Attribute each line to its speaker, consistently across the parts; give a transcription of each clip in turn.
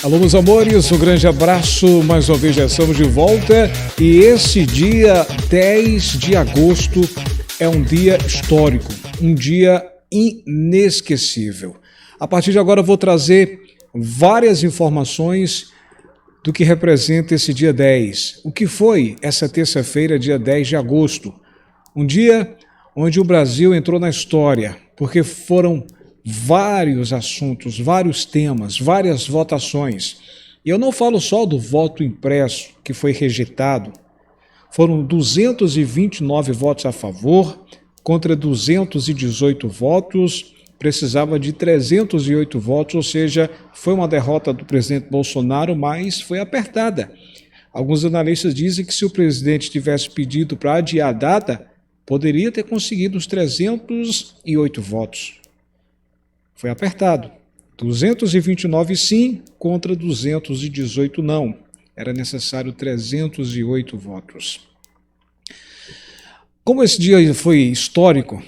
Speaker 1: Alô, meus amores, um grande abraço, mais uma vez já estamos de volta e esse dia 10 de agosto é um dia histórico, um dia inesquecível. A partir de agora eu vou trazer várias informações do que representa esse dia 10. O que foi essa terça-feira, dia 10 de agosto? Um dia onde o Brasil entrou na história, porque foram vários assuntos, vários temas, várias votações. E eu não falo só do voto impresso, que foi rejeitado. Foram 229 votos a favor, contra 218 votos, precisava de 308 votos, ou seja, foi uma derrota do presidente Bolsonaro, mas foi apertada. Alguns analistas dizem que se o presidente tivesse pedido para adiar a data, poderia ter conseguido os 308 votos. Foi apertado. 229 sim, contra 218 não. Era necessário 308 votos. Como esse dia foi histórico,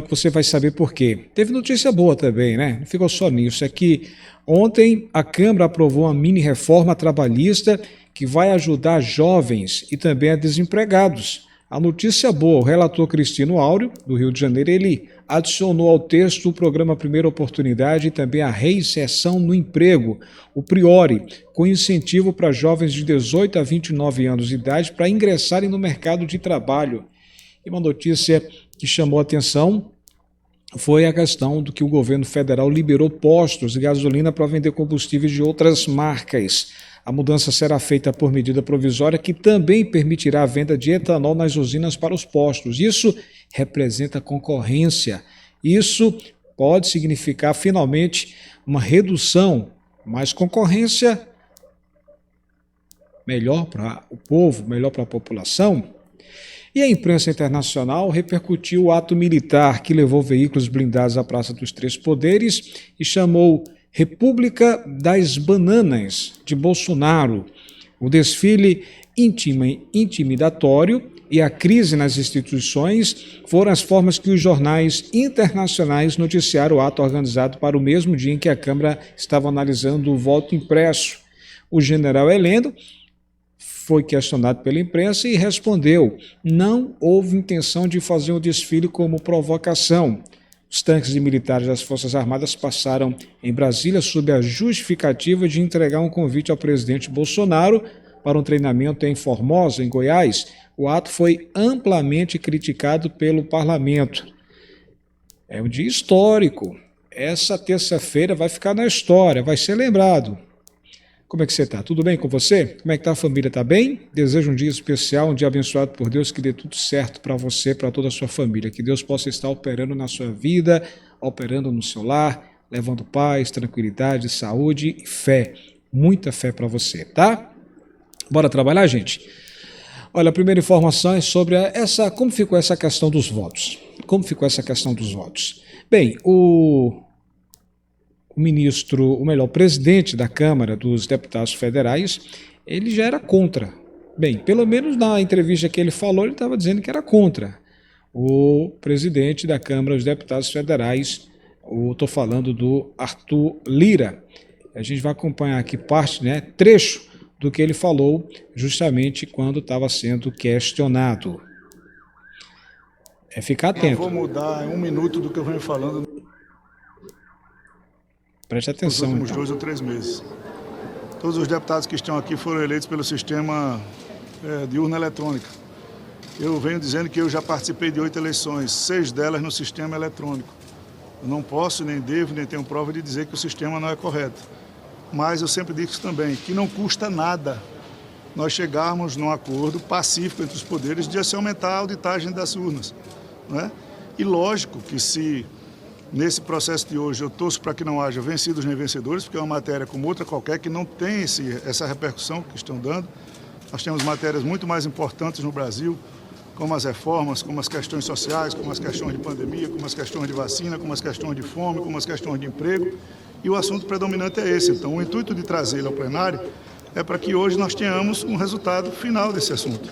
Speaker 1: você vai saber por quê. Teve notícia boa também, né? Não ficou só nisso. É que ontem a Câmara aprovou uma mini-reforma trabalhista que vai ajudar jovens e também a desempregados. A notícia boa, o relator Cristino Áureo, do Rio de Janeiro, ele adicionou ao texto o programa Primeira Oportunidade e também a reinserção no emprego, o Priori, com incentivo para jovens de 18 a 29 anos de idade para ingressarem no mercado de trabalho. E uma notícia que chamou a atenção foi a questão do que o governo federal liberou postos de gasolina para vender combustíveis de outras marcas. A mudança será feita por medida provisória que também permitirá a venda de etanol nas usinas para os postos. Isso representa concorrência. Isso pode significar, finalmente, uma redução, mais concorrência, melhor para o povo, melhor para a população. E a imprensa internacional repercutiu o ato militar que levou veículos blindados à Praça dos Três Poderes e chamou República das Bananas de Bolsonaro. O desfile intimidatório e a crise nas instituições foram as formas que os jornais internacionais noticiaram o ato organizado para o mesmo dia em que a Câmara estava analisando o voto impresso. O general Heleno foi questionado pela imprensa e respondeu: não houve intenção de fazer o desfile como provocação. Os tanques e militares das Forças Armadas passaram em Brasília sob a justificativa de entregar um convite ao presidente Bolsonaro para um treinamento em Formosa, em Goiás. O ato foi amplamente criticado pelo parlamento. É um dia histórico. Essa terça-feira vai ficar na história, vai ser lembrado. Como é que você está? Tudo bem com você? Como é que está a família? Está bem? Desejo um dia especial, um dia abençoado por Deus, que dê tudo certo para você, para toda a sua família. Que Deus possa estar operando na sua vida, operando no seu lar, levando paz, tranquilidade, saúde e fé. Muita fé para você, tá? Bora trabalhar, gente? Olha, a primeira informação é sobre como ficou essa questão dos votos. Como ficou essa questão dos votos? Bem, o presidente da Câmara dos Deputados Federais, ele já era contra. Bem, pelo menos na entrevista que ele falou, ele estava dizendo que era contra. O presidente da Câmara dos Deputados Federais, estou falando do Arthur Lira. A gente vai acompanhar aqui trecho do que ele falou justamente quando estava sendo questionado. É ficar atento.
Speaker 2: Eu vou mudar em um minuto do que eu venho falando.
Speaker 1: Preste atenção.
Speaker 2: Nos últimos 2 ou 3 meses. Todos os deputados que estão aqui foram eleitos pelo sistema de urna eletrônica. Eu venho dizendo que eu já participei de 8 eleições, 6 delas no sistema eletrônico. Eu não posso, nem devo, nem tenho prova de dizer que o sistema não é correto. Mas eu sempre digo isso também, que não custa nada nós chegarmos num acordo pacífico entre os poderes de se aumentar a auditagem das urnas, né? E lógico que se nesse processo de hoje eu torço para que não haja vencidos nem vencedores, porque é uma matéria como outra qualquer que não tem essa repercussão que estão dando. Nós temos matérias muito mais importantes no Brasil, como as reformas, como as questões sociais, como as questões de pandemia, como as questões de vacina, como as questões de fome, como as questões de emprego. E o assunto predominante é esse. Então, o intuito de trazê-lo ao plenário é para que hoje nós tenhamos um resultado final desse assunto.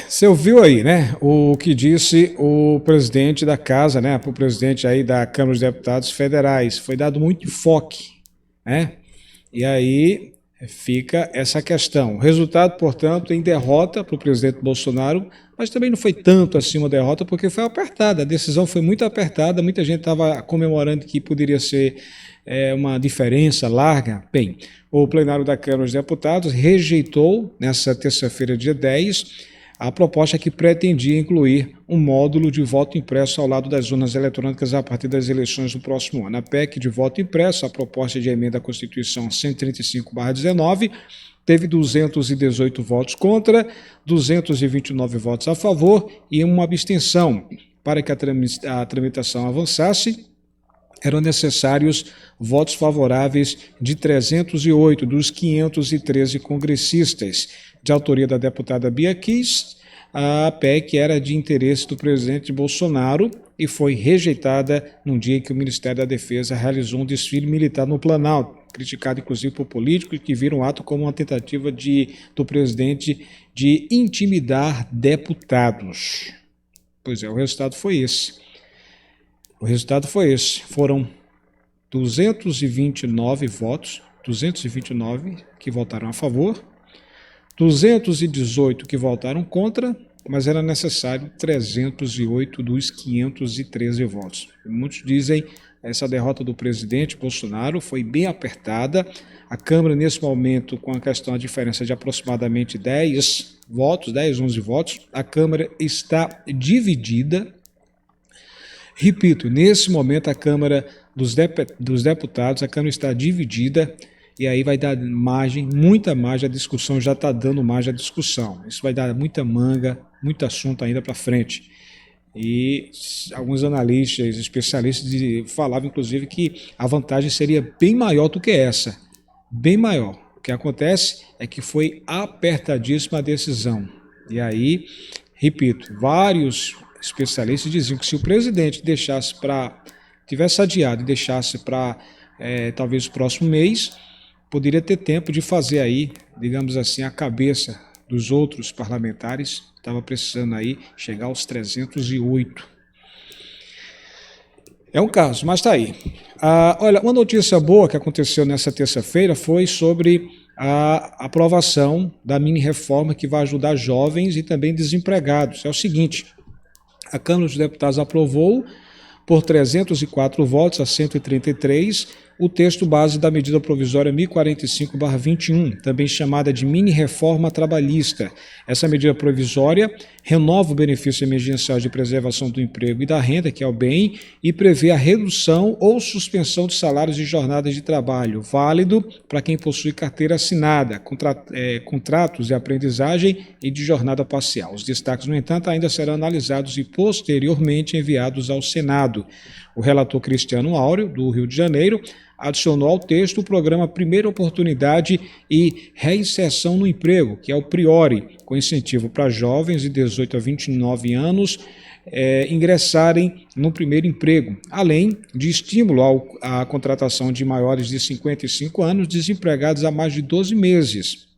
Speaker 1: Você ouviu aí, né, o que disse o presidente da casa, né, o presidente aí da Câmara dos Deputados Federais. Foi dado muito enfoque né? E aí fica essa questão. O resultado, portanto, em derrota para o presidente Bolsonaro, mas também não foi tanto assim uma derrota, porque foi apertada, a decisão foi muito apertada, muita gente estava comemorando que poderia ser uma diferença larga. Bem, o plenário da Câmara dos Deputados rejeitou, nessa terça-feira, dia 10, a proposta que pretendia incluir um módulo de voto impresso ao lado das urnas eletrônicas a partir das eleições do próximo ano. A PEC de voto impresso, a proposta de emenda à Constituição 135/19, teve 218 votos contra, 229 votos a favor e uma abstenção. Para que a tramitação avançasse, eram necessários votos favoráveis de 308 dos 513 congressistas. De autoria da deputada Bia Kiss, a PEC era de interesse do presidente Bolsonaro e foi rejeitada num dia em que o Ministério da Defesa realizou um militar no Planalto, criticado inclusive por políticos que viram o ato como uma tentativa do presidente de intimidar deputados. Pois é, o resultado foi esse. Foram 229 votos, 229 que votaram a favor, 218 que votaram contra, mas era necessário 308 dos 513 votos. Muitos dizem que essa derrota do presidente Bolsonaro foi bem apertada. A Câmara, nesse momento, com a diferença de aproximadamente 10 votos, 10, 11 votos, a Câmara está dividida. Repito, nesse momento a Câmara dos Deputados, a Câmara está dividida e aí vai dar margem, muita margem, a discussão já está dando margem à discussão. Isso vai dar muita manga, muito assunto ainda para frente. E alguns analistas, especialistas falavam, inclusive, que a vantagem seria bem maior do que essa, bem maior. O que acontece é que foi apertadíssima a decisão. E aí, repito, vários especialistas diziam que se o presidente tivesse adiado e deixasse para talvez o próximo mês, poderia ter tempo de fazer aí, digamos assim, a cabeça dos outros parlamentares. Estava precisando aí chegar aos 308. É um caso, mas está aí. Olha, uma notícia boa que aconteceu nessa terça-feira foi sobre a aprovação da mini-reforma que vai ajudar jovens e também desempregados. É o seguinte, a Câmara dos Deputados aprovou por 304 votos a 133 o texto base da medida provisória 1045/21, também chamada de mini-reforma trabalhista. Essa medida provisória renova o benefício emergencial de preservação do emprego e da renda, que é o BEM, e prevê a redução ou suspensão de salários e jornadas de trabalho, válido para quem possui carteira assinada, contratos de aprendizagem e de jornada parcial. Os destaques, no entanto, ainda serão analisados e posteriormente enviados ao Senado. O relator Cristiano Áureo, do Rio de Janeiro, adicionou ao texto o programa Primeira Oportunidade e Reinserção no Emprego, que é o PRIORE, com incentivo para jovens de 18 a 29 anos ingressarem no primeiro emprego, além de estímulo à contratação de maiores de 55 anos desempregados há mais de 12 meses.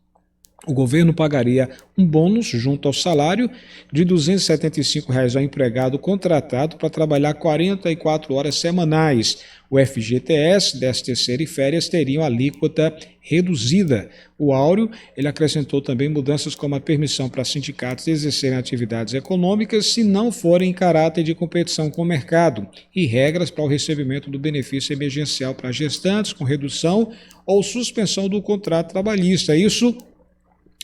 Speaker 1: O governo pagaria um bônus junto ao salário de R$ 275 ao empregado contratado para trabalhar 44 horas semanais. O FGTS, 13º e férias teriam alíquota reduzida. O Áureo, ele acrescentou também mudanças como a permissão para sindicatos exercerem atividades econômicas se não forem em caráter de competição com o mercado e regras para o recebimento do benefício emergencial para gestantes com redução ou suspensão do contrato trabalhista. Isso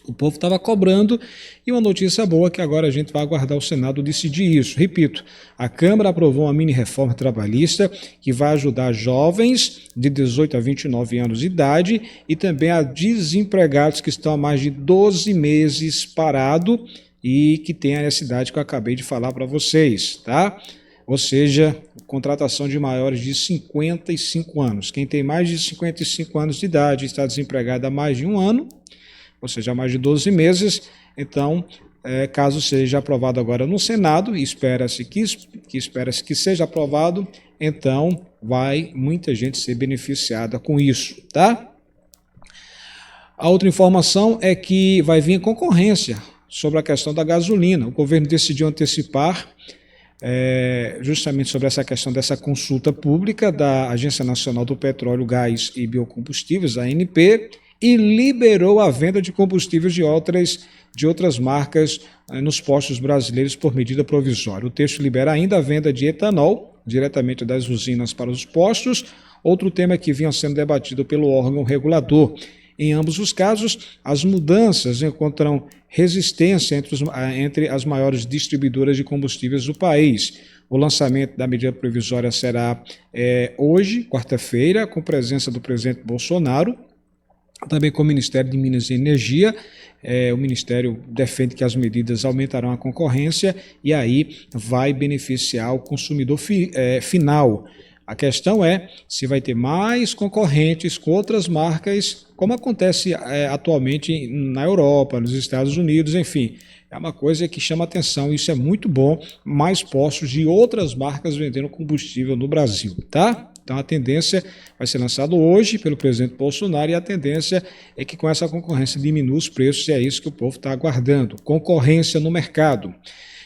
Speaker 1: o povo estava cobrando, e uma notícia boa que agora a gente vai aguardar o Senado decidir isso. Repito, a Câmara aprovou uma mini-reforma trabalhista que vai ajudar jovens de 18 a 29 anos de idade e também a desempregados que estão há mais de 12 meses parados e que têm a necessidade que eu acabei de falar para vocês, tá? Ou seja, contratação de maiores de 55 anos. Quem tem mais de 55 anos de idade e está desempregado há mais de um ano, ou seja, há mais de 12 meses, então, caso seja aprovado agora no Senado, e espera-se que seja aprovado, então vai muita gente ser beneficiada com isso, tá? A outra informação é que vai vir concorrência sobre a questão da gasolina. O governo decidiu antecipar justamente sobre essa questão dessa consulta pública da Agência Nacional do Petróleo, Gás e Biocombustíveis, a ANP, e liberou a venda de combustíveis de outras marcas nos postos brasileiros por medida provisória. O texto libera ainda a venda de etanol diretamente das usinas para os postos, outro tema que vinha sendo debatido pelo órgão regulador. Em ambos os casos, as mudanças encontram resistência entre as maiores distribuidoras de combustíveis do país. O lançamento da medida provisória será hoje, quarta-feira, com presença do presidente Bolsonaro, também com o Ministério de Minas e Energia. O Ministério defende que as medidas aumentarão a concorrência e aí vai beneficiar o consumidor final. A questão é se vai ter mais concorrentes com outras marcas, como acontece atualmente na Europa, nos Estados Unidos, enfim. É uma coisa que chama atenção, isso é muito bom, mais postos de outras marcas vendendo combustível no Brasil, tá? Então a tendência vai ser lançado hoje pelo presidente Bolsonaro e a tendência é que com essa concorrência diminua os preços e é isso que o povo está aguardando, concorrência no mercado.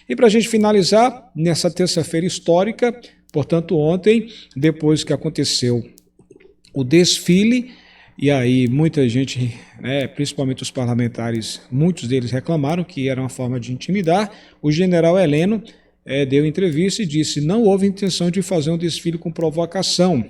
Speaker 1: E para a gente finalizar, nessa terça-feira histórica, portanto ontem, depois que aconteceu o desfile, e aí muita gente, principalmente os parlamentares, muitos deles reclamaram que era uma forma de intimidar, o general Heleno deu entrevista e disse que não houve intenção de fazer um desfile com provocação.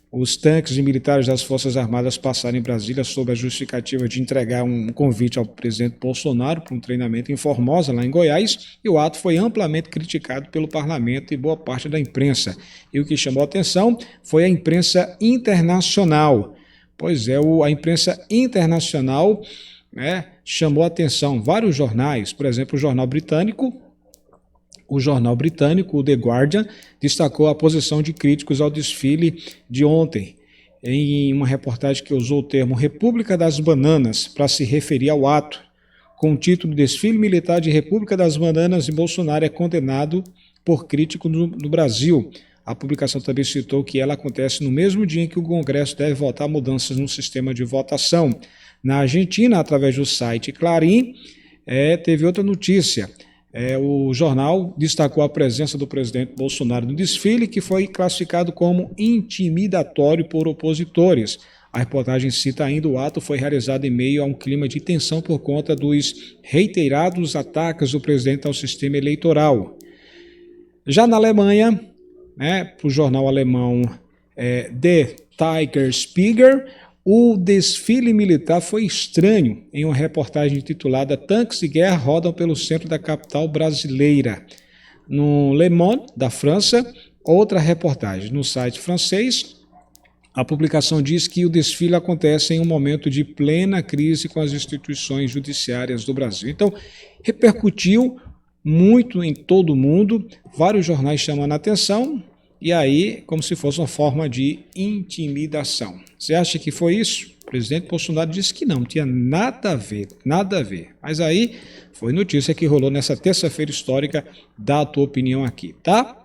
Speaker 1: Os tanques e militares das Forças Armadas passaram em Brasília sob a justificativa de entregar um convite ao presidente Bolsonaro para um treinamento em Formosa, lá em Goiás, e o ato foi amplamente criticado pelo parlamento e boa parte da imprensa. E o que chamou a atenção foi a imprensa internacional. Pois é, a imprensa internacional chamou a atenção. Vários jornais, por exemplo, o jornal britânico, o The Guardian, destacou a posição de críticos ao desfile de ontem, em uma reportagem que usou o termo República das Bananas para se referir ao ato, com o título Desfile Militar de República das Bananas e Bolsonaro é condenado por crítico no Brasil. A publicação também citou que ela acontece no mesmo dia em que o Congresso deve votar mudanças no sistema de votação. Na Argentina, através do site Clarim, teve outra notícia. O jornal destacou a presença do presidente Bolsonaro no desfile, que foi classificado como intimidatório por opositores. A reportagem cita ainda o ato foi realizado em meio a um clima de tensão por conta dos reiterados ataques do presidente ao sistema eleitoral. Já na Alemanha, para o jornal alemão The Tagesspiegel, o desfile militar foi estranho, em uma reportagem titulada Tanques de Guerra rodam pelo centro da capital brasileira. No Le Monde, da França, outra reportagem. No site francês, a publicação diz que o desfile acontece em um momento de plena crise com as instituições judiciárias do Brasil. Então, repercutiu muito em todo o mundo, vários jornais chamando a atenção, e aí, como se fosse uma forma de intimidação. Você acha que foi isso? O presidente Bolsonaro disse que não tinha nada a ver, nada a ver. Mas aí foi notícia que rolou nessa terça-feira histórica. Dá a tua opinião aqui, tá?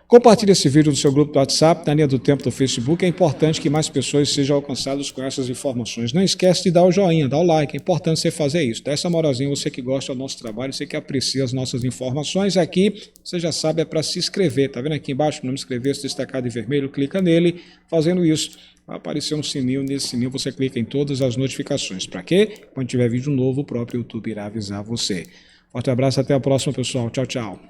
Speaker 1: Compartilhe esse vídeo no seu grupo do WhatsApp, na linha do tempo do Facebook. É importante que mais pessoas sejam alcançadas com essas informações. Não esquece de dar o joinha, dar o like. É importante você fazer isso. Dá essa moralzinha, você que gosta do nosso trabalho, você que aprecia as nossas informações. Aqui, você já sabe, é para se inscrever. Tá vendo aqui embaixo o nome inscrever-se destacado em vermelho? Clica nele. Fazendo isso, vai aparecer um sininho. Nesse sininho você clica em todas as notificações. Para quê? Quando tiver vídeo novo, o próprio YouTube irá avisar você. Forte abraço, até a próxima, pessoal. Tchau, tchau.